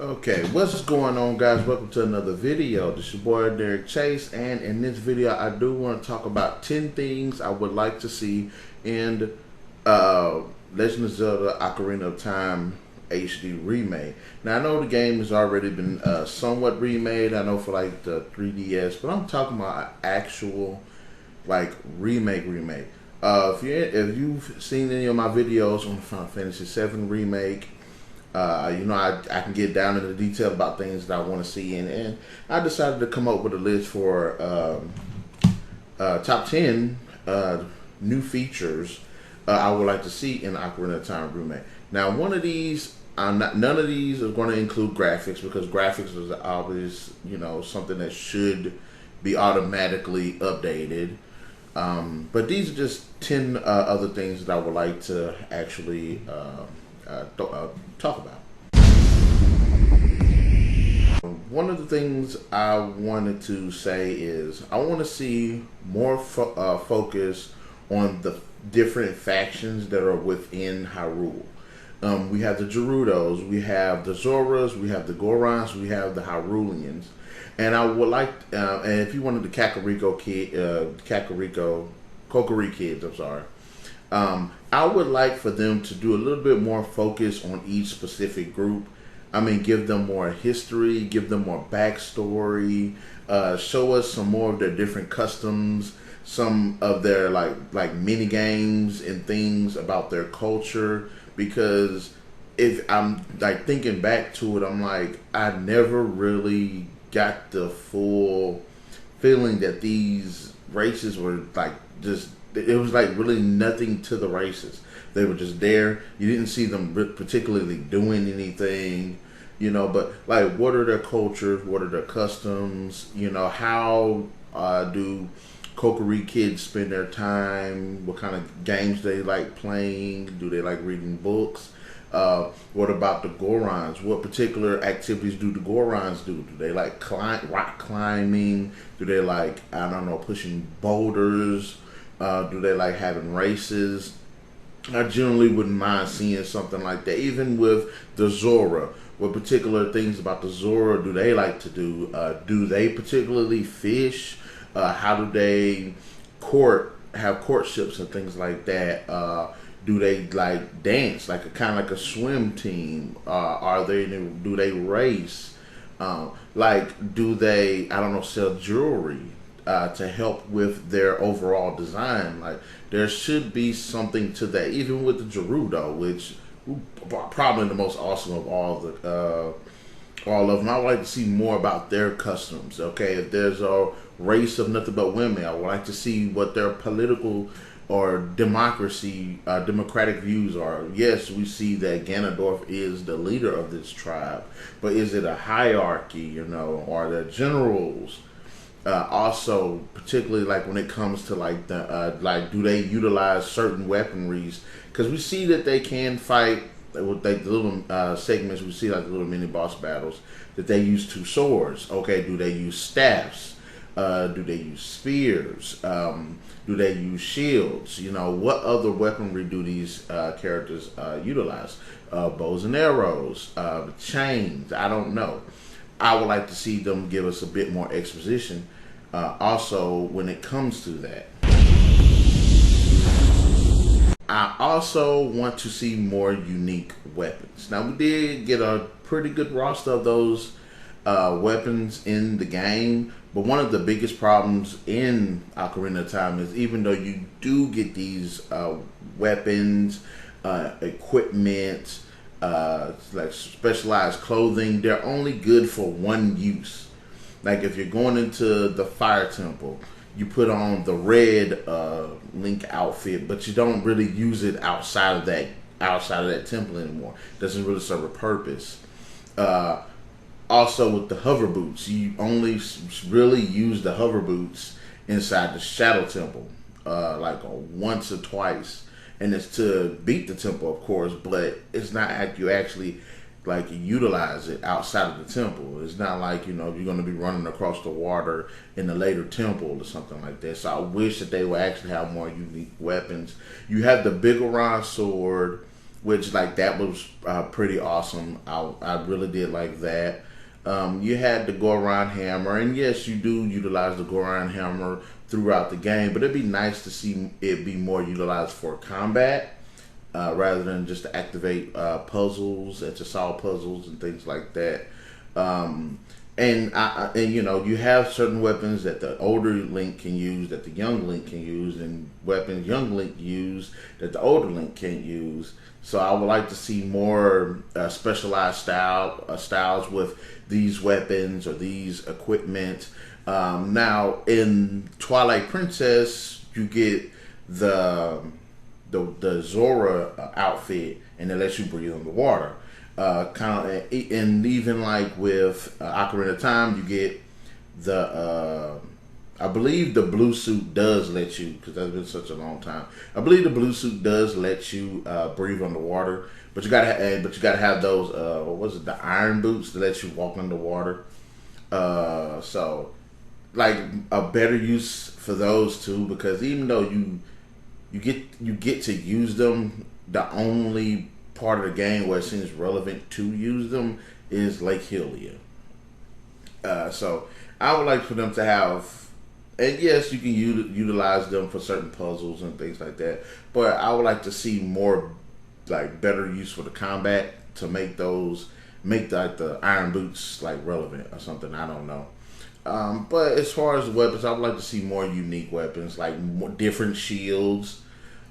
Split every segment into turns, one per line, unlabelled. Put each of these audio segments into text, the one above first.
Okay, what's going on, guys? Welcome to another video. This is your boy Derek Chase, and in this video I do want to talk about 10 things I would like to see in Legend of Zelda Ocarina of Time HD remake. Now I know the game has already been somewhat remade, I know, for like the 3DS, but I'm talking about an actual like remake. If you've seen any of my videos on Final Fantasy VII remake, I can get down into detail about things that I want to see, and I decided to come up with a list for top 10 new features I would like to see in Ocarina of Time remake. Now, one of these, none of these are going to include graphics, because graphics is obvious, something that should be automatically updated. But these are just 10 other things that I would like to actually talk about. One of the things I wanted to say is I want to see more focus on the different factions that are within Hyrule. We have the Gerudos, we have the Zoras, we have the Gorons, we have the Hyruleans. And I would like, and if you wanted the Kokiri kids, I'm sorry. I would like for them to do a little bit more focus on each specific group. I mean, give them more history, give them more backstory, show us some more of their different customs, some of their like mini games and things about their culture. Because if I'm like thinking back to it, I'm like, I never really got the full feeling that these races were like just, it was like really nothing to the races. They were just there. You didn't see them particularly doing anything, but like, what are their cultures? What are their customs? How do Kokiri kids spend their time? What kind of games do they like playing? Do they like reading books? What about the Gorons? What particular activities do the Gorons do? Do they like rock climbing? Do they like, I don't know, pushing boulders? Do they like having races? I generally wouldn't mind seeing something like that. Even with the Zora, what particular things about the Zora do they like to do? Do they particularly fish? How do they have courtships and things like that? Do they like dance, like kind of like a swim team? Do they race? Do they, I don't know, sell jewelry to help with their overall design? Like, there should be something to that. Even with the Gerudo, which probably the most awesome of all of them. I would like to see more about their customs. Okay, if there's a race of nothing but women, I would like to see what their political or democratic views are. Yes, we see that Ganondorf is the leader of this tribe, but is it a hierarchy? Are there generals? Also, particularly like when it comes to like the do they utilize certain weaponries? Because we see that they can fight with like the little segments. We see like the little mini boss battles that they use two swords. Okay, do they use staffs? Do they use spears? Do they use shields? What other weaponry do these characters utilize? Bows and arrows, chains. I don't know. I would like to see them give us a bit more exposition. Also, when it comes to that, I also want to see more unique weapons. Now, we did get a pretty good roster of those weapons in the game, but one of the biggest problems in Ocarina of Time is, even though you do get these weapons, equipment, like specialized clothing, they're only good for one use. Like, if you're going into the fire temple, you put on the red Link outfit, but you don't really use it outside of that temple anymore. It doesn't really serve a purpose. Also, with the hover boots, you only really use the hover boots inside the Shadow Temple, like once or twice, and it's to beat the temple, of course. But it's not you actually like utilize it outside of the temple. It's not like you're going to be running across the water in the later temple or something like that. So I wish that they would actually have more unique weapons. You have the Bigoron sword, which like that was pretty awesome. I really did like that. You had the go around hammer, and yes, you do utilize the go around hammer throughout the game, but it'd be nice to see it be more utilized for combat rather than just to activate puzzles and to solve puzzles and things like that. And you know, you have certain weapons that the older Link can use, that the young Link can use, and weapons young Link use that the older Link can't use. So I would like to see more specialized styles with these weapons or these equipment. Now in Twilight Princess, you get the Zora outfit, and it lets you breathe underwater. And even like with Ocarina of Time, you get the I believe the blue suit does let you, because that's been such a long time. I believe the blue suit does let you breathe underwater, but you gotta have those what was it, the iron boots that let you walk underwater. So like a better use for those two, because even though you get to use them, the only part of the game where it seems relevant to use them is Lake Hylia. So I would like for them to have, and yes, you can utilize them for certain puzzles and things like that, but I would like to see more, like, better use for the combat to make the iron boots like relevant or something. I don't know. But as far as weapons, I would like to see more unique weapons, like more different shields.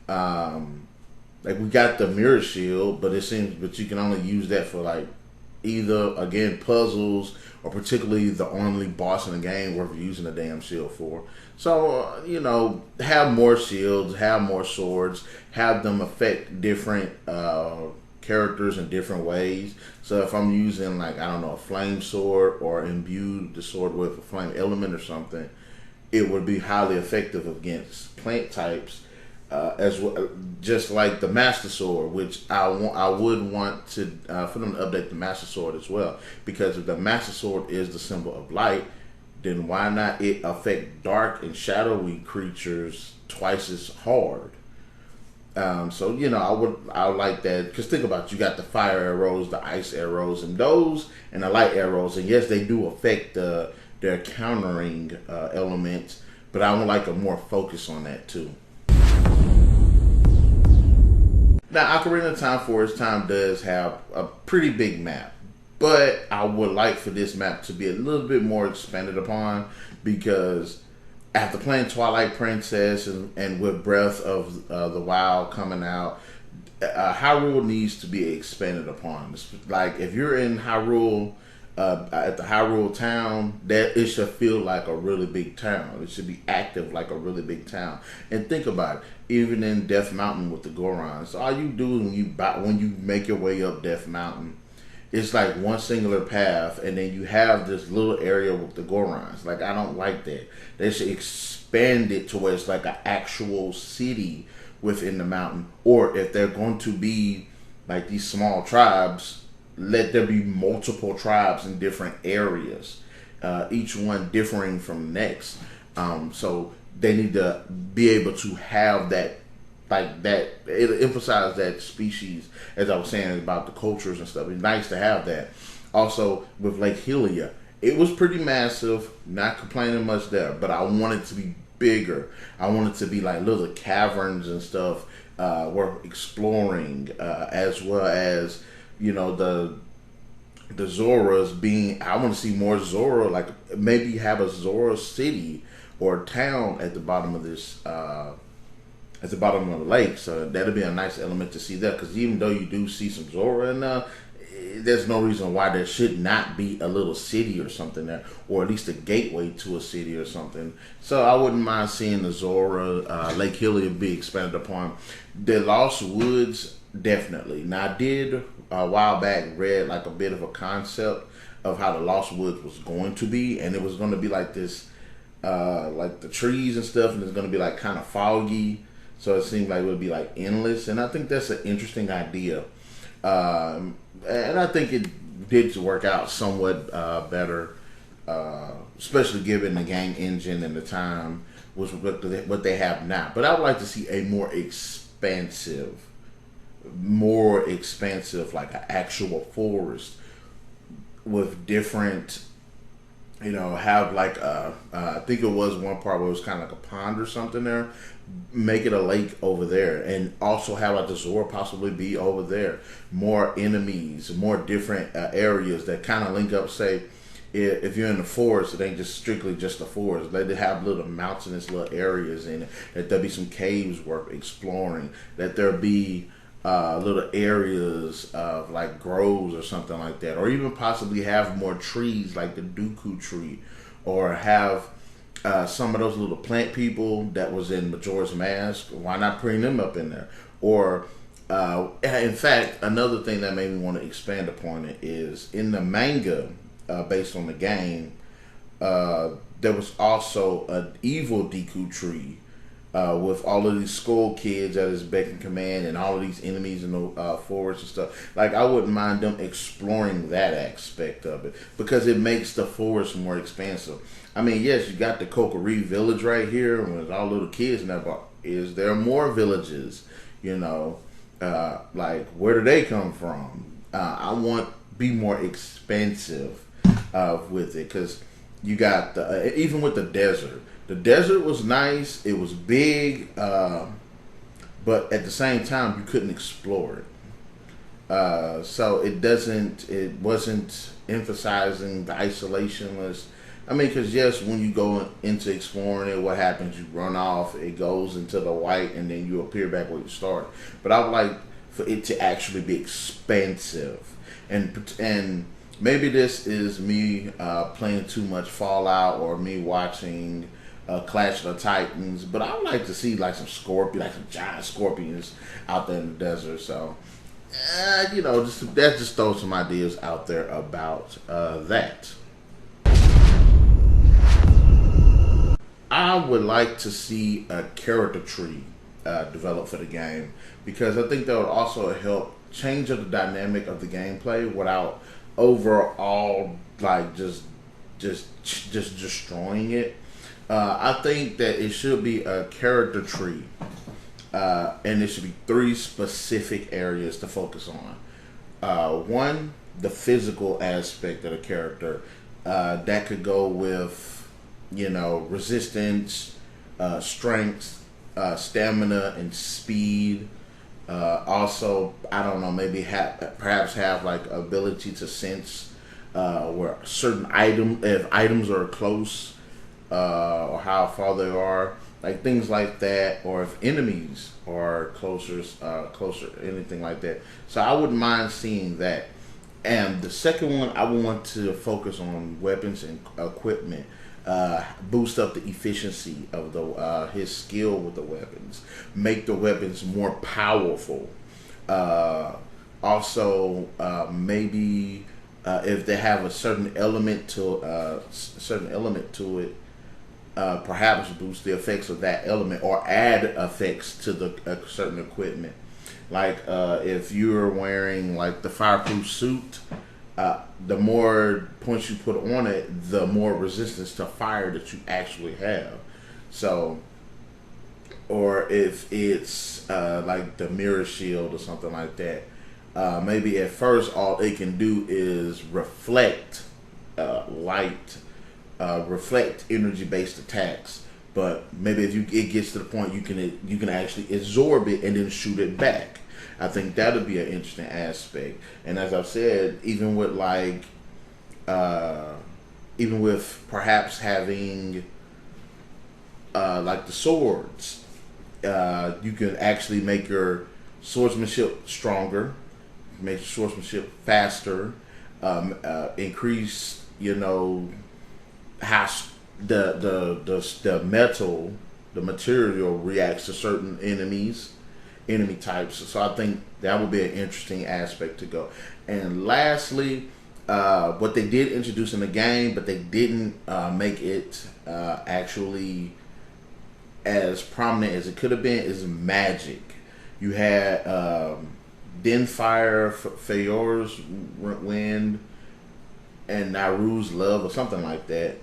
Like we got the mirror shield, but you can only use that for like either, again, puzzles, or particularly the only boss in the game worth using a damn shield for. So you know, have more shields, have more swords, have them affect different characters in different ways. So if I'm using, like, I don't know, a flame sword, or imbue the sword with a flame element or something, it would be highly effective against plant types. As well, just like the Master Sword, which I would want to for them to update the Master Sword as well, because if the Master Sword is the symbol of light, then why not it affect dark and shadowy creatures twice as hard? So you know, I would like that, because think about it, you got the fire arrows, the ice arrows, and the light arrows, and yes, they do affect their countering elements, but I would like a more focus on that too. Now, Ocarina of Time for its time does have a pretty big map, but I would like for this map to be a little bit more expanded upon, because after playing Twilight Princess and with Breath of the Wild coming out, Hyrule needs to be expanded upon. Like, if you're in Hyrule, at the Hyrule town, that it should feel like a really big town. It should be active like a really big town. And think about it, even in Death Mountain with the Gorons, all you do when you make your way up Death Mountain, it's like one singular path, and then you have this little area with the Gorons. Like, I don't like that. They should expand it to where it's like an actual city within the mountain. Or if they're going to be like these small tribes, let there be multiple tribes in different areas, each one differing from the next. So they need to be able to have that, like that, it emphasize that species, as I was saying about the cultures and stuff. It's nice to have that. Also with Lake Hylia, it was pretty massive, not complaining much there, but I want it to be bigger. I want it to be like little caverns and stuff worth exploring, as well as, you know, the Zoras being, I want to see more Zora, like maybe have a Zora city or town at the bottom of this, at the bottom of the lake. So that'll be a nice element to see that, because even though you do see some Zora in there, there's no reason why there should not be a little city or something there, or at least a gateway to a city or something. So I wouldn't mind seeing the Zora, Lake Hylia be expanded upon. The Lost Woods, definitely. Now, I did a while back read like a bit of a concept of how the Lost Woods was going to be, and it was going to be like this, like the trees and stuff, and it's going to be like kind of foggy, so it seemed like it would be like endless, and I think that's an interesting idea, and I think it did work out somewhat better, especially given the game engine and the time was what they have now. But I would like to see a more expansive more expansive, like an actual forest with different, have like I think it was one part where it was kind of like a pond or something there. Make it a lake over there, and also have like the Zora possibly be over there. More enemies, more different areas that kind of link up. Say, if you're in the forest, it ain't just strictly just the forest. Let it have little mountainous little areas in it. That there be some caves worth exploring. That there be little areas of like groves or something like that, or even possibly have more trees like the Dooku tree, or have some of those little plant people that was in Majora's Mask. Why not bring them up in there? Or in fact, another thing that made me want to expand upon it is in the manga based on the game. There was also an evil Deku tree with all of these skull kids at his beck and command, and all of these enemies in the forest and stuff. Like, I wouldn't mind them exploring that aspect of it, because it makes the forest more expansive. I mean, yes, you got the Kokiri village right here with all little kids and that, but is there more villages? Like, where do they come from? I want be more expansive with it, because you got even with the desert. The desert was nice. It was big, but at the same time, you couldn't explore it. So it wasn't emphasizing the isolationless. I mean, because yes, when you go into exploring it, what happens? You run off. It goes into the white, and then you appear back where you started. But I would like for it to actually be expansive, and maybe this is me playing too much Fallout, or me watching Clash of the Titans, but I would like to see like some some giant scorpions out there in the desert. So, just throw some ideas out there about that. I would like to see a character tree develop for the game, because I think that would also help change the dynamic of the gameplay without overall like just destroying it. I think that it should be a character tree, and it should be 3 specific areas to focus on. One, the physical aspect of the character. That could go with, resistance, strength, stamina, and speed. Also, I don't know, maybe perhaps have like ability to sense where certain if items are close, or how far they are, like things like that, or if enemies are closer, anything like that. So I wouldn't mind seeing that. And the second one, I would want to focus on weapons and equipment, boost up the efficiency of his skill with the weapons, make the weapons more powerful. Also, maybe if they have a certain element to it, perhaps boost the effects of that element, or add effects to the certain equipment. Like if you're wearing like the fireproof suit, the more points you put on it, the more resistance to fire that you actually have. So, or if it's like the mirror shield or something like that, maybe at first all it can do is reflect light, reflect energy-based attacks. But maybe if it gets to the point you can actually absorb it and then shoot it back. I think that would be an interesting aspect. And as I've said, even with perhaps having like the swords, you can actually make your swordsmanship stronger, make your swordsmanship faster, increase how the material reacts to certain enemy types. So I think that would be an interesting aspect to go. And lastly, what they did introduce in the game, but they didn't make it actually as prominent as it could have been, is magic. You had Denfire, Fayor's Wind, and Naru's Love, or something like that.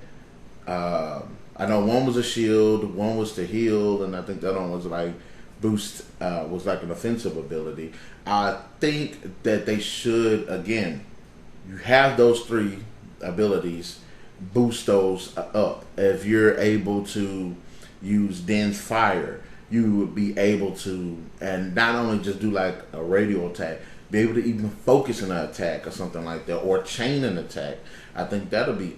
I know one was a shield, one was to heal, and I think the other one was like boost was like an offensive ability. I think that they should, again, you have those three abilities, boost those up. If you're able to use Den's Fire, you would be able to, and not only just do like a radial attack, be able to even focus an attack or something like that, or chain an attack. I think that'll be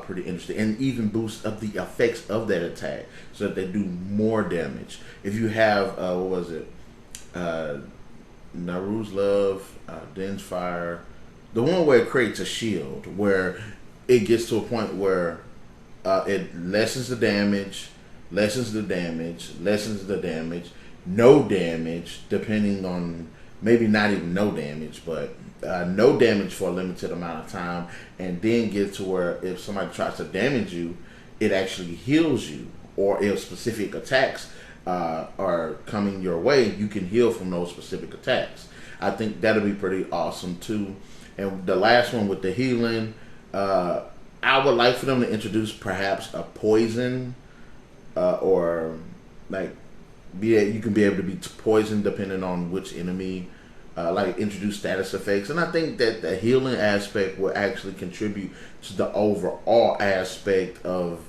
pretty interesting, and even boost up the effects of that attack so that they do more damage. If you have what was it, Naru's Love, Den's Fire, the one where it creates a shield, where it gets to a point where it lessens the damage, lessens the damage, lessens the damage, no damage, depending on, maybe not even no damage, but no damage for a limited amount of time, and then get to where if somebody tries to damage you, it actually heals you, or if specific attacks are coming your way, you can heal from those specific attacks. I think that'll be pretty awesome too. And the last one with the healing, I would like for them to introduce perhaps a poison, or like you can be able to be poisoned depending on which enemy. Like introduce status effects, and I think that the healing aspect will actually contribute to the overall aspect of,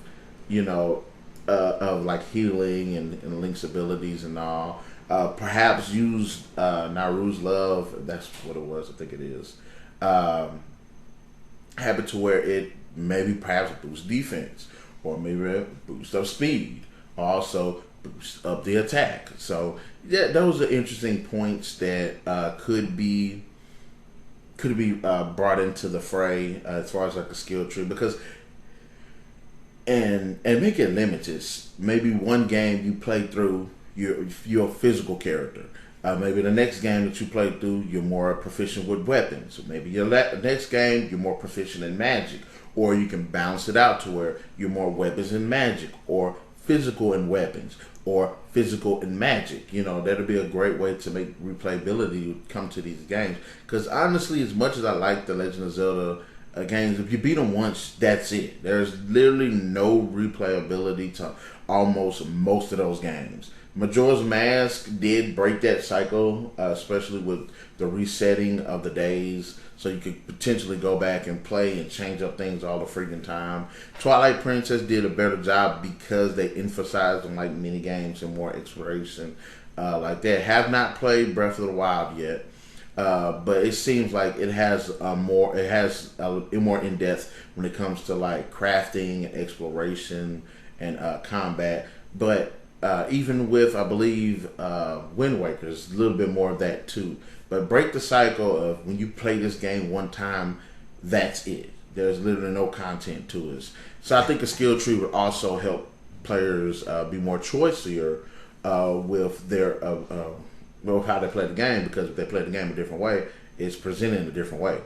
of like healing and Link's abilities and all. Perhaps use Naru's Love. That's what it was. I think it is. Have it to where it maybe perhaps boosts defense, or maybe it boosts up speed. Also boost up the attack. So yeah, those are interesting points that could be brought into the fray as far as like a skill tree, because and make it limited. Maybe one game you play through your physical character. Maybe the next game that you play through, you're more proficient with weapons. Maybe your next game, you're more proficient in magic. Or you can balance it out to where you're more weapons and magic, or physical and weapons, or physical and magic. That'll be a great way to make replayability come to these games. Because honestly, as much as I like the Legend of Zelda games, if you beat them once, that's it. There's literally no replayability to almost most of those games. Majora's Mask did break that cycle, especially with the resetting of the days, so you could potentially go back and play and change up things all the freaking time. Twilight Princess did a better job because they emphasized on like mini games and more exploration like that. Have not played Breath of the Wild yet, but it seems like it has more in depth when it comes to like crafting, exploration, and combat. But even with, I believe, Wind Waker, there's a little bit more of that too. But break the cycle of when you play this game one time, that's it. There's literally no content to it. So I think a skill tree would also help players be more choicier with their with how they play the game, because if they play the game a different way, it's presented in a different way.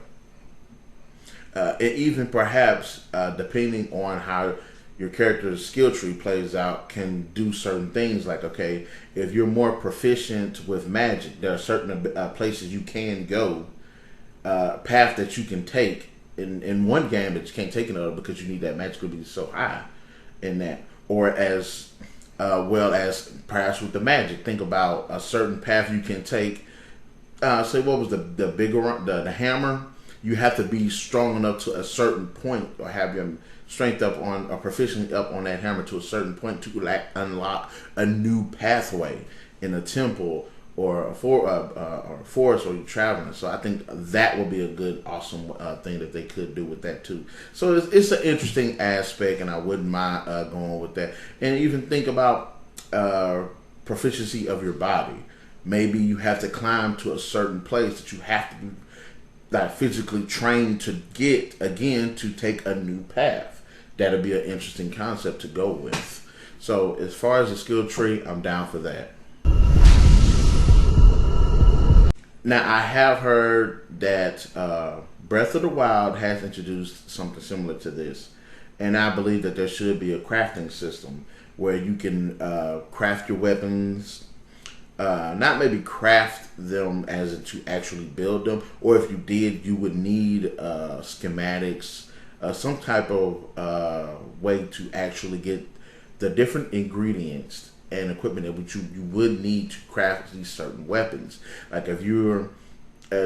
And even perhaps depending on how your character's skill tree plays out, can do certain things. Like, okay, if you're more proficient with magic, there are certain places you can go, path that you can take in one game that you can't take in another, because you need that magic to be so high in that. Or as well as perhaps with the magic, think about a certain path you can take. Say, what was the bigger one, the hammer? You have to be strong enough to a certain point, or have your strength up on, or proficiency up on that hammer to a certain point to unlock a new pathway in a temple or a forest, or you're traveling. So I think that would be a good, awesome thing that they could do with that too. So it's an interesting aspect, and I wouldn't mind going with that. And even think about proficiency of your body. Maybe you have to climb to a certain place that you have to be like physically trained to get, again, to take a new path. That'll be an interesting concept to go with. So as far as the skill tree, I'm down for that. Now, I have heard that Breath of the Wild has introduced something similar to this, and I believe that there should be a crafting system where you can craft your weapons. Not maybe craft them as in to actually build them, or if you did, you would need schematics, some type of way to actually get the different ingredients and equipment that you would need to craft these certain weapons. Like if you're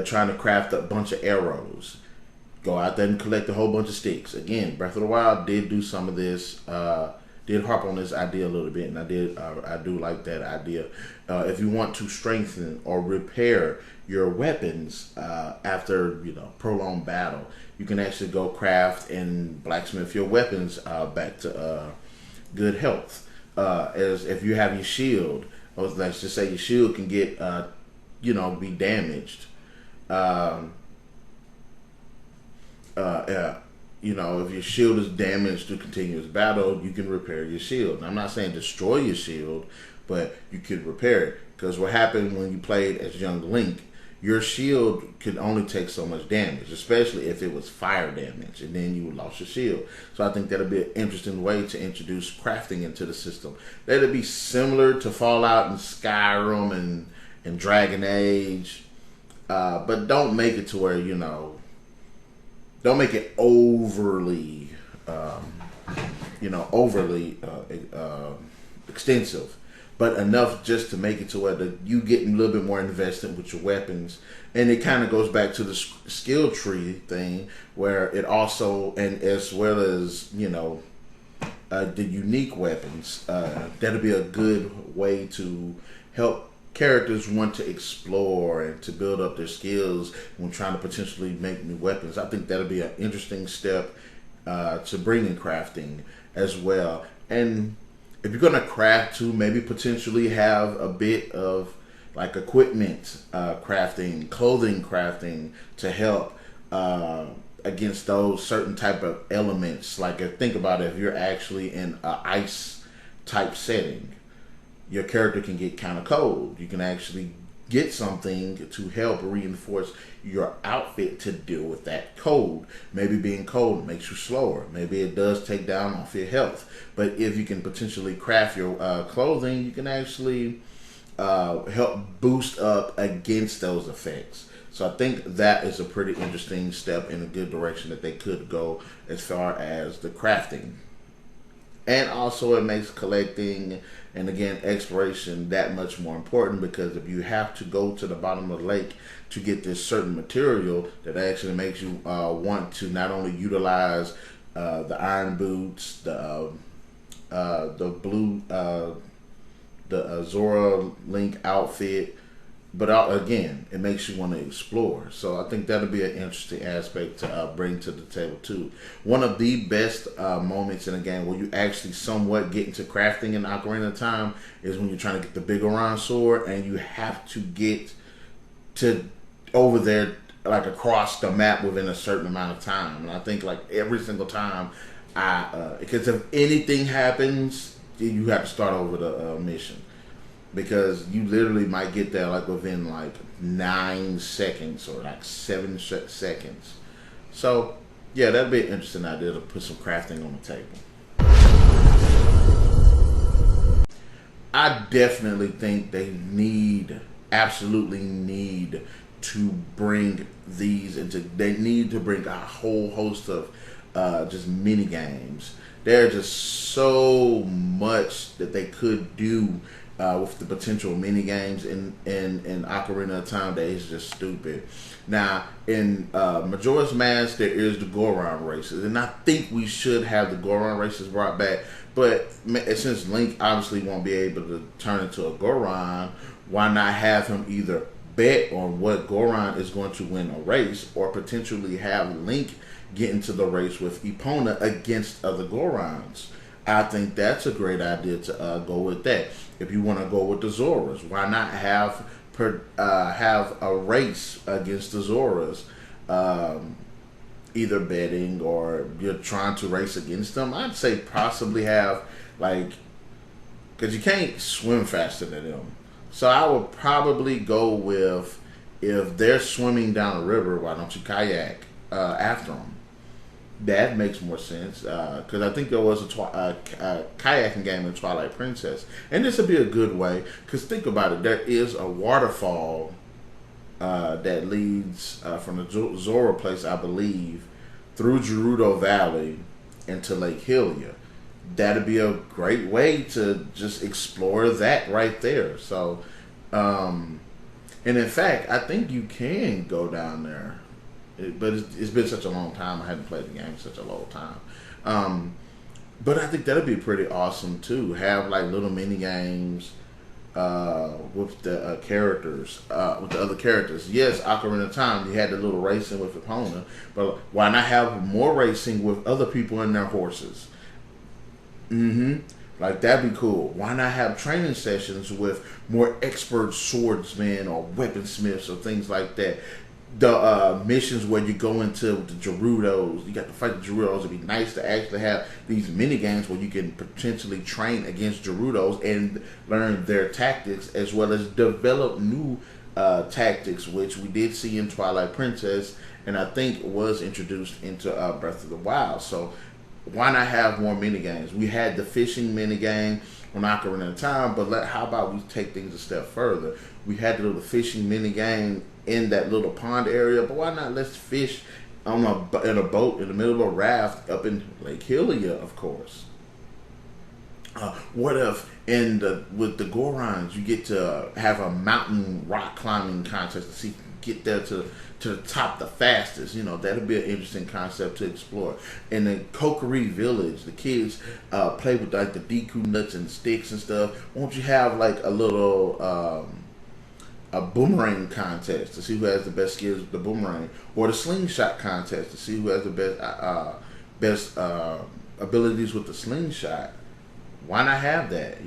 trying to craft a bunch of arrows, go out there and collect a whole bunch of sticks. Again, Breath of the Wild did do some of this, did harp on this idea a little bit, and I do like that idea. If you want to strengthen or repair your weapons after prolonged battle, you can actually go craft and blacksmith your weapons back to good health. As if you have your shield, let's just say your shield can get be damaged. If your shield is damaged through continuous battle, you can repair your shield. Now, I'm not saying destroy your shield, but you could repair it. Because what happened when you played as young Link, your shield could only take so much damage, especially if it was fire damage, and then you lost your shield. So I think that'll be an interesting way to introduce crafting into the system. That'll be similar to Fallout and Skyrim and Dragon Age, but don't make it to where, don't make it overly, extensive, but enough just to make it to where you get a little bit more invested with your weapons. And it kind of goes back to the skill tree thing, where it also, and as well as, the unique weapons, that'll be a good way to help characters want to explore and to build up their skills when trying to potentially make new weapons. I think that'll be an interesting step to bring in crafting as well. And if you're going to craft too, maybe potentially have a bit of like equipment crafting, clothing crafting to help against those certain type of elements. Like think about it, if you're actually in an ice type setting, your character can get kind of cold. You can actually get something to help reinforce your outfit to deal with that cold. Maybe being cold makes you slower. Maybe it does take down off your health. But if you can potentially craft your clothing, you can actually help boost up against those effects. So I think that is a pretty interesting step in a good direction that they could go as far as the crafting. And also it makes collecting and again exploration that much more important, because if you have to go to the bottom of the lake to get this certain material, that actually makes you want to not only utilize the iron boots, the blue the Zora Link outfit, but again, it makes you want to explore. So I think that'll be an interesting aspect to bring to the table too. One of the best moments in a game where you actually somewhat get into crafting in Ocarina of Time is when you're trying to get the big Orion sword, and you have to get to over there like across the map within a certain amount of time. And I think like every single time, because if anything happens, you have to start over the mission. Because you literally might get there like within like 9 seconds or like 7 seconds. So yeah, that'd be an interesting idea to put some crafting on the table. I definitely think they absolutely need to bring these into. They need to bring a whole host of just mini games. There's just so much that they could do with the potential mini games in Ocarina of Time that is just stupid. Now, in Majora's Mask, there is the Goron races, and I think we should have the Goron races brought back. But since Link obviously won't be able to turn into a Goron, why not have him either bet on what Goron is going to win a race, or potentially have Link get into the race with Epona against other Gorons? I think that's a great idea to go with that. If you want to go with the Zoras, why not have a race against the Zoras? Either betting or you're trying to race against them. I'd say possibly have because you can't swim faster than them. So I would probably go with, if they're swimming down a river, why don't you kayak after them? That makes more sense, because I think there was a kayaking game in Twilight Princess, and this would be a good way. Because think about it, there is a waterfall that leads from the Zora place, I believe, through Gerudo Valley into Lake Hylia. that'd be a great way to just explore that right there. So, and in fact, I think you can go down there, but it's been such a long time. I hadn't played the game in such a long time. But I think that'd be pretty awesome too. Have like little mini games with the characters, with the other characters. Yes, Ocarina of Time, you had the little racing with Epona, but why not have more racing with other people and their horses? Like that'd be cool. Why not have training sessions with more expert swordsmen or weaponsmiths or things like that? The missions where you go into the Gerudos, you got to fight the Gerudos. It'd be nice to actually have these mini games where you can potentially train against Gerudos and learn their tactics, as well as develop new tactics, which we did see in Twilight Princess, and I think was introduced into Breath of the Wild. So why not have more mini games? We had the fishing mini game on Ocarina of Time, but how about we take things a step further? We had the little fishing mini game in that little pond area, but why not let's fish in a boat in the middle of a raft up in Lake Hylia, of course. What if with the Gorons you get to have a mountain rock climbing contest to see if you can get there to the top the fastest? That'd be an interesting concept to explore. In the Kokiri village, the kids play with like the Deku nuts and sticks and stuff. Won't you have like a little a boomerang contest to see who has the best skills with the boomerang, or the slingshot contest to see who has the best abilities with the slingshot? Why not have that?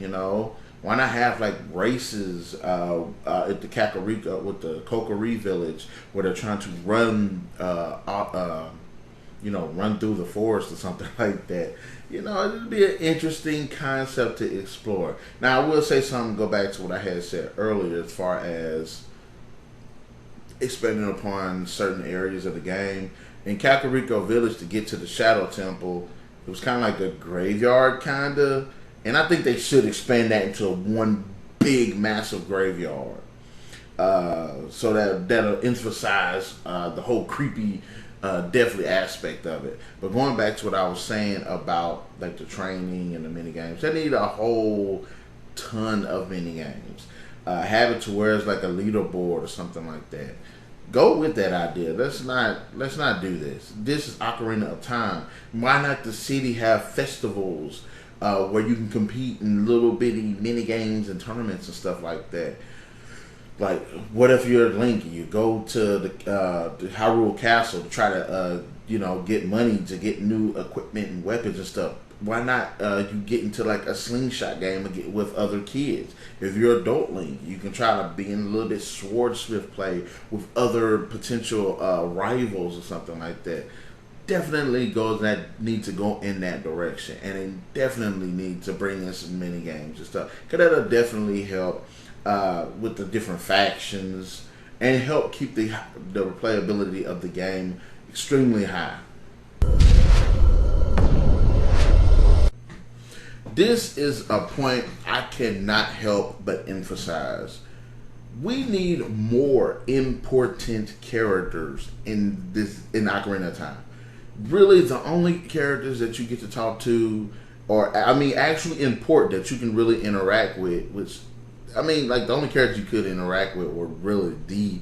Why not have like races at the Kakariko with the Kokiri village where they're trying to run run through the forest or something like that? It'd be an interesting concept to explore. Now, I will say something, go back to what I had said earlier as far as expanding upon certain areas of the game. In Kakariko Village, to get to the Shadow Temple, it was kind of like a graveyard, kind of. And I think they should expand that into one big, massive graveyard. So that'll emphasize the whole creepy definitely aspect of it. But going back to what I was saying about like the training and the mini games, they need a whole ton of mini games. Have it to where it's like a leaderboard or something like that. Go with that idea. Let's not do this. This is Ocarina of Time. Why not the city have festivals where you can compete in little bitty mini games and tournaments and stuff like that? Like, what if you're Link and you go to the Hyrule Castle to try to, get money to get new equipment and weapons and stuff? Why not you get into like a slingshot game with other kids? If you're adult Link, you can try to be in a little bit swordsmith play with other potential rivals or something like that. Definitely need to go in that direction, and they definitely need to bring in some mini games and stuff, because that'll definitely help with the different factions and help keep the replayability of the game extremely high. This is a point I cannot help but emphasize. We need more important characters in Ocarina of Time. Really, the only characters that you get to talk to, actually important that you can really interact with, the only characters you could interact with were really the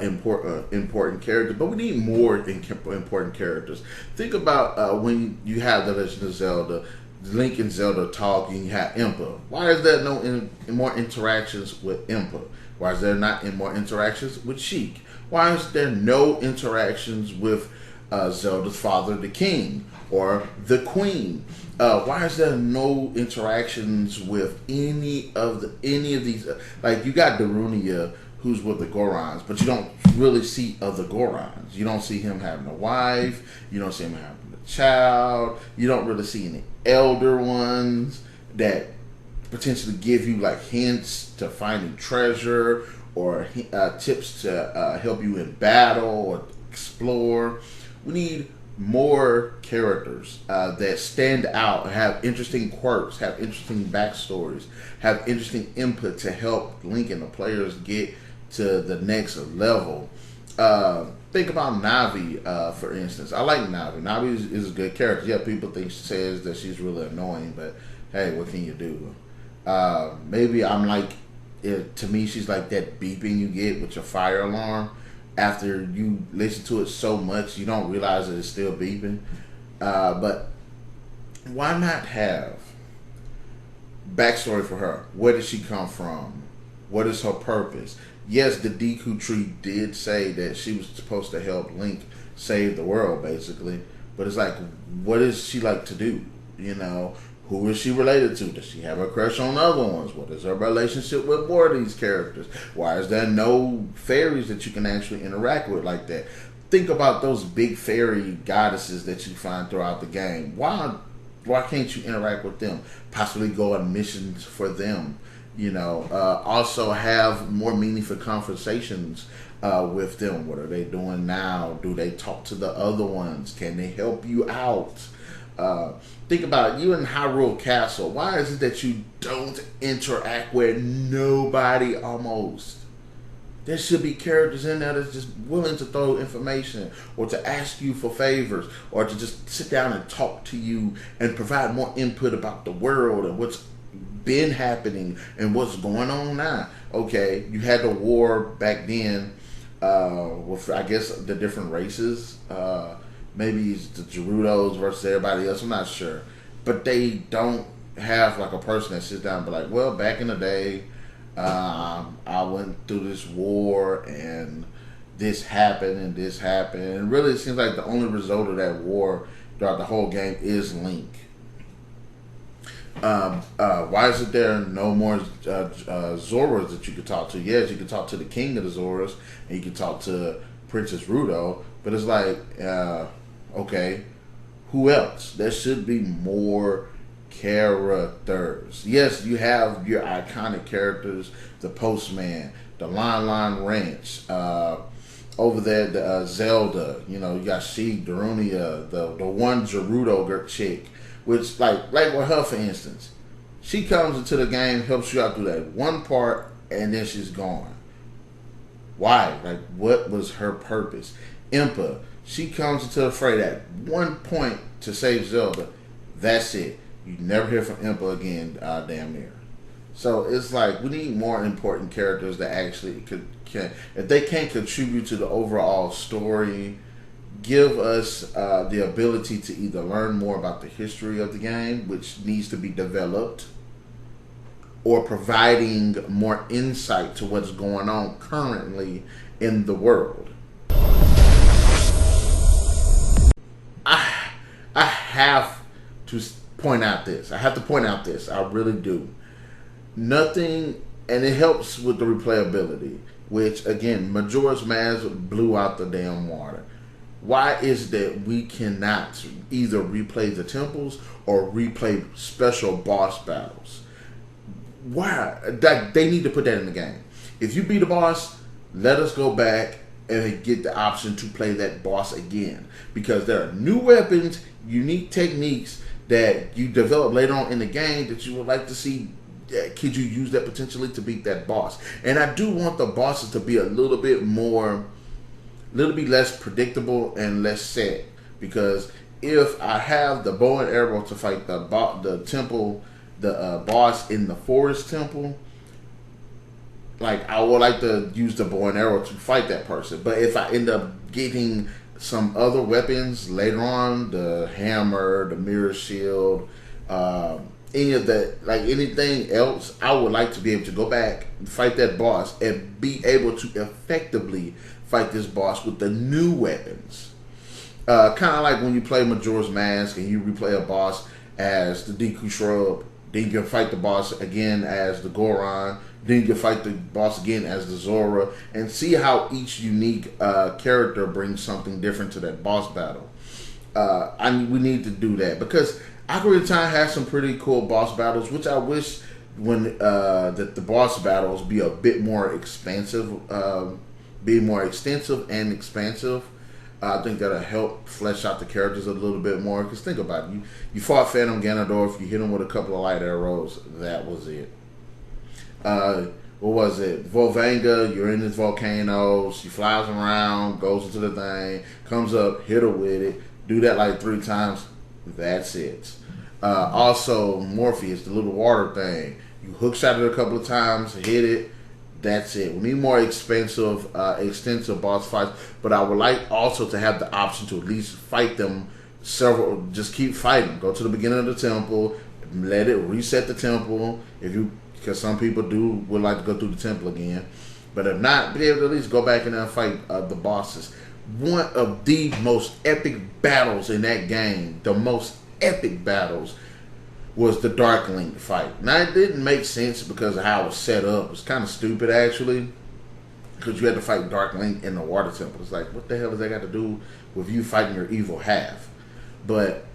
important characters, but we need more important characters. Think about when you have the Legend of Zelda, Link and Zelda talking, you have Impa. Why is there no more interactions with Impa? Why is there not more interactions with Sheik? Why is there no interactions with Zelda's father, the king, or the queen? Why is there no interactions with any of these? Like, you got Darunia, who's with the Gorons, but you don't really see other Gorons. You don't see him having a wife. You don't see him having a child. You don't really see any elder ones that potentially give you like hints to finding treasure or tips to help you in battle or explore. We need more characters that stand out and have interesting quirks, have interesting backstories, have interesting input to help Link and the players get to the next level. Think about Navi, for instance. I like Navi. Navi is a good character. Yeah, people think says that she's really annoying, but hey, what can you do? Maybe I'm like, to me, she's like that beeping you get with your fire alarm. After you listen to it so much, you don't realize that it's still beeping. But why not have backstory for her? Where did she come from? What is her purpose? Yes, the Deku Tree did say that she was supposed to help Link save the world, basically. But it's like, what does she like to do? You know, who is she related to? Does she have a crush on other ones? What is her relationship with more of these characters? Why is there no fairies that you can actually interact with like that? Think about those big fairy goddesses that you find throughout the game. Why can't you interact with them? Possibly go on missions for them. You know, also have more meaningful conversations with them. What are they doing now? Do they talk to the other ones? Can they help you out? Think about it. You in Hyrule Castle. Why is it that you don't interact with nobody almost? There should be characters in there that's just willing to throw information or to ask you for favors or to just sit down and talk to you and provide more input about the world and what's been happening and what's going on now. Okay, you had the war back then with, I guess, the different races. Maybe it's the Gerudos versus everybody else. I'm not sure. But they don't have like a person that sits down and be like, well, back in the day, I went through this war and this happened and this happened. And really, it seems like the only result of that war throughout the whole game is Link. Why is it there no more Zoras that you could talk to? Yes, you can talk to the king of the Zoras and you can talk to Princess Rudo, but it's like, okay, who else? There should be more characters. Yes, you have your iconic characters, the Postman, the Lon Ranch, over there, the Zelda, you know, you got Sheik, Darunia, the one Gerudo chick, which, like with her, for instance, she comes into the game, helps you out through that one part, and then she's gone. Why? Like, what was her purpose? Impa, she comes into the fray at one point to save Zelda. That's it. You never hear from Impa again, damn near. So it's like, we need more important characters that actually can, if they can't contribute to the overall story, give us the ability to either learn more about the history of the game, which needs to be developed, or providing more insight to what's going on currently in the world. I have to point out this. I have to point out this. I really do. Nothing, and it helps with the replayability, which, again, Majora's Mask blew out the damn water. Why is that we cannot either replay the temples or replay special boss battles? Why? They need to put that in the game. If you beat a boss, let us go back and get the option to play that boss again. Because there are new weapons, unique techniques that you develop later on in the game that you would like to see. Could you use that potentially to beat that boss? And I do want the bosses to be a little bit less predictable and less set. Because if I have the bow and arrow to fight the temple, the boss in the forest temple, like, I would like to use the bow and arrow to fight that person. But if I end up getting some other weapons later on, the hammer, the mirror shield, any of that, like anything else, I would like to be able to go back and fight that boss and be able to effectively fight this boss with the new weapons. Kind of like when you play Majora's Mask and you replay a boss as the Deku Shrub, then you can fight the boss again as the Goron, then you can fight the boss again as the Zora, and see how each unique character brings something different to that boss battle. We need to do that because Ocarina of Time has some pretty cool boss battles, which I wish that the boss battles be a bit more expansive, be more extensive and expansive. I think that'll help flesh out the characters a little bit more. Because think about it, you fought Phantom Ganondorf, you hit him with a couple of light arrows, that was it. What what was it? Volvanga, you're in this volcano, she flies around, goes into the thing, comes up, hit her with it, do that like 3 times, that's it. Also, Morpheus, the little water thing, you hook shot it a couple of times, hit it, that's it. We need more extensive boss fights, but I would like also to have the option to at least fight them several, just keep fighting. Go to the beginning of the temple, let it reset the temple, because some people would like to go through the temple again. But if not, be able to at least go back in there and fight the bosses. One of the most epic battles in that game, the most epic battles, was the Dark Link fight. Now, it didn't make sense because of how it was set up. It was kind of stupid, actually, because you had to fight Dark Link in the water temple. It's like, what the hell does that got to do with you fighting your evil half? But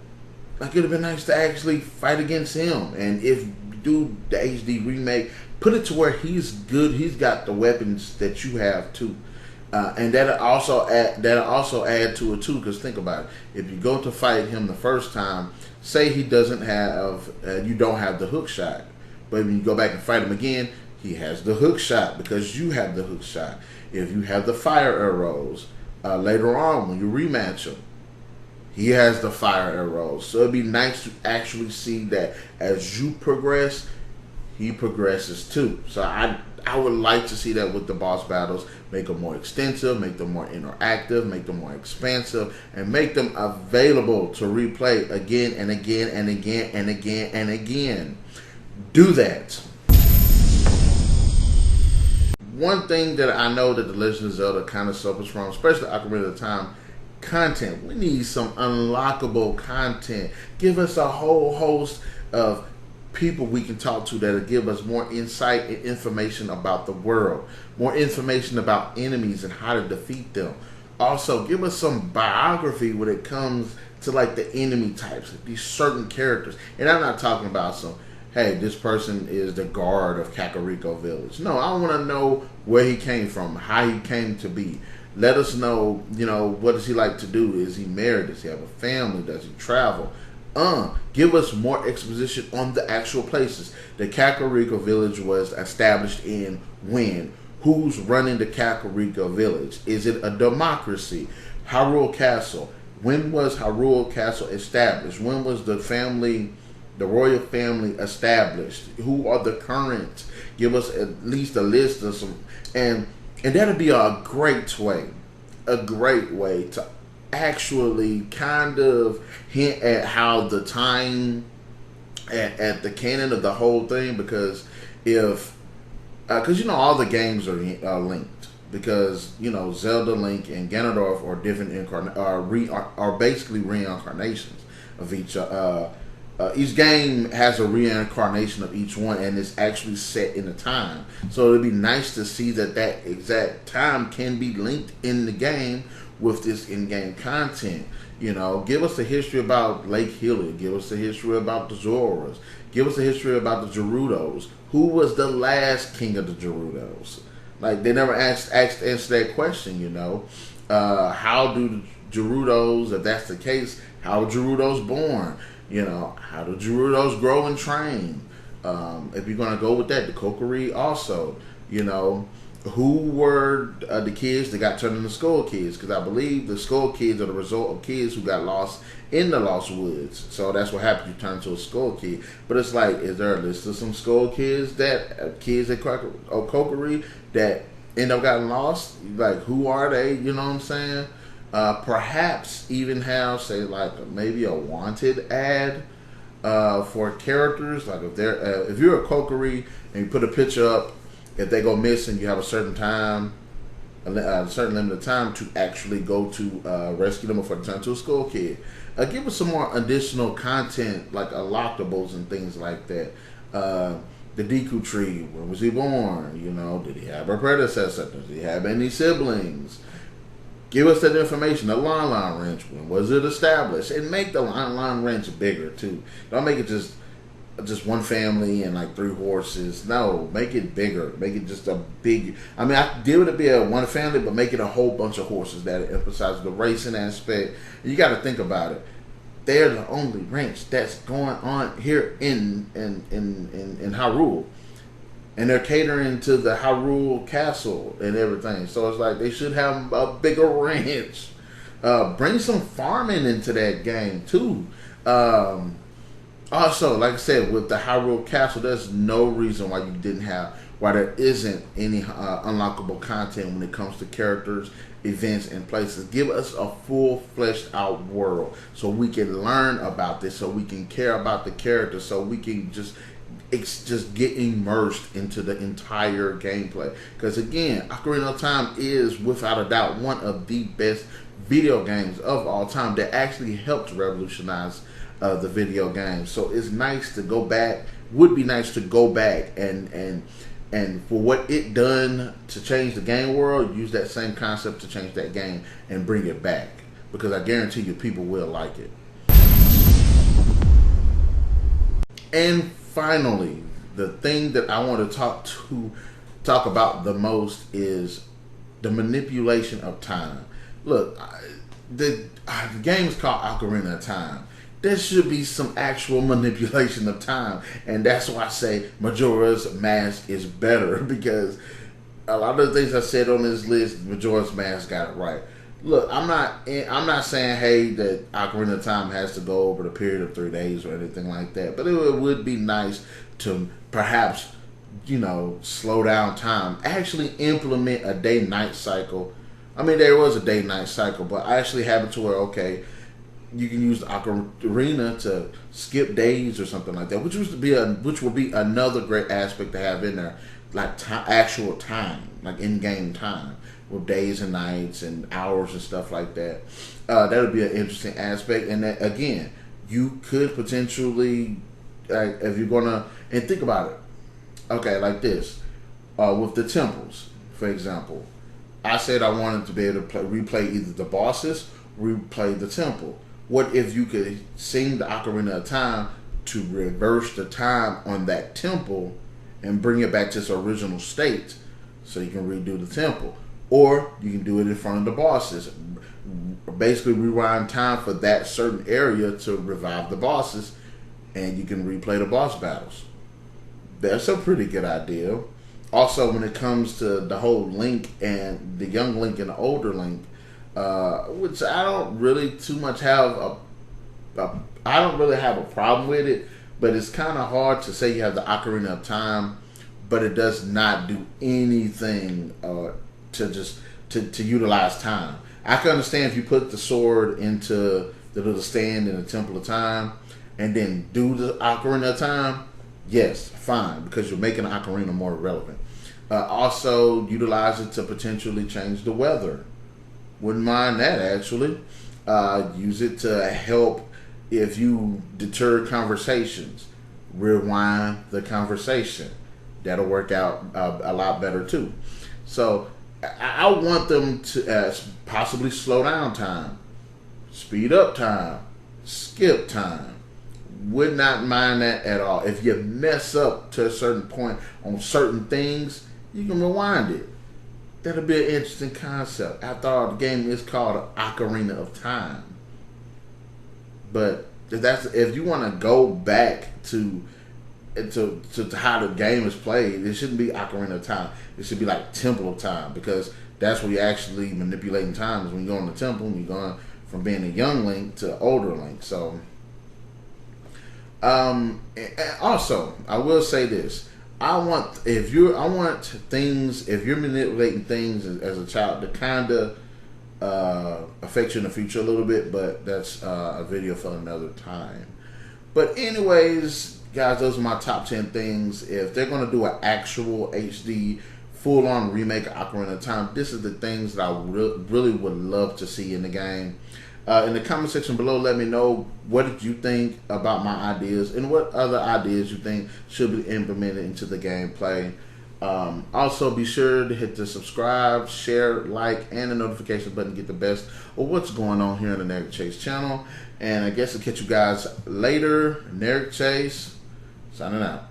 like, it would have been nice to actually fight against him. And if you do the HD remake, put it to where he's good. He's got the weapons that you have too. And that'll also add to it too. Because think about it: if you go to fight him the first time, say he doesn't have, you don't have the hook shot, but when you go back and fight him again, he has the hook shot because you have the hook shot. If you have the fire arrows later on when you rematch him, he has the fire arrows. So it'd be nice to actually see that as you progress, he progresses too. So I would like to see that with the boss battles. Make them more extensive, make them more interactive, make them more expansive, and make them available to replay again and again and again and again and again. Do that. One thing that I know that the Legend of Zelda kind of suffers from, especially Ocarina of Time, content. We need some unlockable content. Give us a whole host of people we can talk to that'll give us more insight and information about the world, more information about enemies and how to defeat them. Also, give us some biography when it comes to like the enemy types, these certain characters. And I'm not talking about some, hey, this person is the guard of Kakariko Village. No, I want to know where he came from, how he came to be. Let us know, what does he like to do? Is he married? Does he have a family? Does he travel? Give us more exposition on the actual places. The Kakariko Village was established in when? Who's running the Kakariko Village? Is it a democracy? Hyrule Castle. When was Hyrule Castle established? When was the royal family established? Who are the current? Give us at least a list of some, and that'd be a great way to actually kind of hint at how the time at the canon of the whole thing, because all the games are linked, because Zelda, Link, and Ganondorf are different are basically reincarnations of each game has a reincarnation of each one, and it's actually set in a time. So it'd be nice to see that exact time can be linked in the game with this in-game content. Give us a history about Lake Hylia. Give us a history about the Zoras. Give us a history about the Gerudos. Who was the last king of the Gerudos? Like, they never answer that question. How do Gerudos, if that's the case, how were Gerudos born? How do Gerudos grow and train? If you're going to go with that, the Kokiri also, who were the kids that got turned into Skull Kids? Because I believe the Skull Kids are the result of kids who got lost in the Lost Woods. So that's what happens. You turn into a Skull Kid. But it's like, is there a list of some Skull Kids at Kokiri that end up getting lost? Like, who are they? You know what I'm saying? Perhaps even have, say, like maybe a wanted ad for characters. Like if you're a Kokiri and you put a picture up, if they go missing, you have a certain time, a certain limited time to actually go to rescue them before they turn to a Skull Kid. Give us some more additional content, like unlockables and things like that. The Deku Tree, when was he born? Did he have a predecessor? Does he have any siblings? Give us that information. The Lon Wrench, when was it established? And make the Lon Wrench bigger too. Don't make it just one family and like 3 horses. No, make it bigger. Make it just a big. I mean, I deal with it be a one family, but make it a whole bunch of horses that emphasize the racing aspect. You got to think about it. They're the only wrench that's going on here in Hyrule. and they're catering to the Hyrule Castle and everything. So it's like they should have a bigger ranch. Bring some farming into that game too. Also, like I said, with the Hyrule Castle, there's no reason why there isn't any unlockable content when it comes to characters, events, and places. Give us a full fleshed out world so we can learn about this, so we can care about the characters, so we can just get immersed into the entire gameplay. Because again, Ocarina of Time is without a doubt one of the best video games of all time that actually helped revolutionize the video game. So it's nice to go back. Would be nice to go back and for what it done to change the game world, use that same concept to change that game and bring it back, because I guarantee you people will like it. And finally, the thing that I want to talk about the most is the manipulation of time. Look, the game is called Ocarina of Time. There should be some actual manipulation of time, and that's why I say Majora's Mask is better, because a lot of the things I said on this list, Majora's Mask got it right. Look, I'm not saying, hey, that Ocarina of Time has to go over the period of 3 days or anything like that, but it would be nice to perhaps, slow down time. Actually implement a day-night cycle. I mean, there was a day-night cycle, but I actually have it to where, okay, you can use the Ocarina to skip days or something like that, which would be another great aspect to have in there, like actual time, like in-game time, with days and nights and hours and stuff like that. That would be an interesting aspect. And that, again, you could potentially, if you're gonna, and think about it, okay, like this, with the temples, for example. I said I wanted to be able to replay either the bosses, replay the temple. What if you could sing the Ocarina of Time to reverse the time on that temple and bring it back to its original state, so you can redo the temple? Or you can do it in front of the bosses. Basically rewind time for that certain area to revive the bosses, and you can replay the boss battles. That's a pretty good idea. Also, when it comes to the whole Link and the young Link and the older Link, which I don't really too much have I don't really have a problem with it, but it's kind of hard to say you have the Ocarina of Time, but it does not do anything to utilize time. I can understand if you put the sword into the little stand in the Temple of Time and then do the Ocarina of Time. Yes, fine, because you're making the Ocarina more relevant. Also, utilize it to potentially change the weather. Wouldn't mind that, actually. Use it to help if you deter conversations. Rewind the conversation. That'll work out a lot better, too. So, I want them to possibly slow down time, speed up time, skip time. Would not mind that at all. If you mess up to a certain point on certain things, you can rewind it. That'll be an interesting concept. After all, the game is called Ocarina of Time. But if you want to go back to how the game is played, it shouldn't be Ocarina of Time. It should be like Temple of Time, because that's where you're actually manipulating time. Is when you go in the temple and you're going from being a young Link to older Link. So, and also, I will say this. If you're manipulating things as a child, to kind of affect you in the future a little bit, but that's a video for another time. But anyways, guys, those are my top 10 things. If they're going to do an actual HD full-on remake of Ocarina of Time, this is the things that I really would love to see in the game. In the comment section below, let me know what did you think about my ideas and what other ideas you think should be implemented into the gameplay. Also, be sure to hit the subscribe, share, like, and the notification button to get the best of what's going on here on the Narik Chase channel. And I guess I'll catch you guys later. Narik Chase, signing out.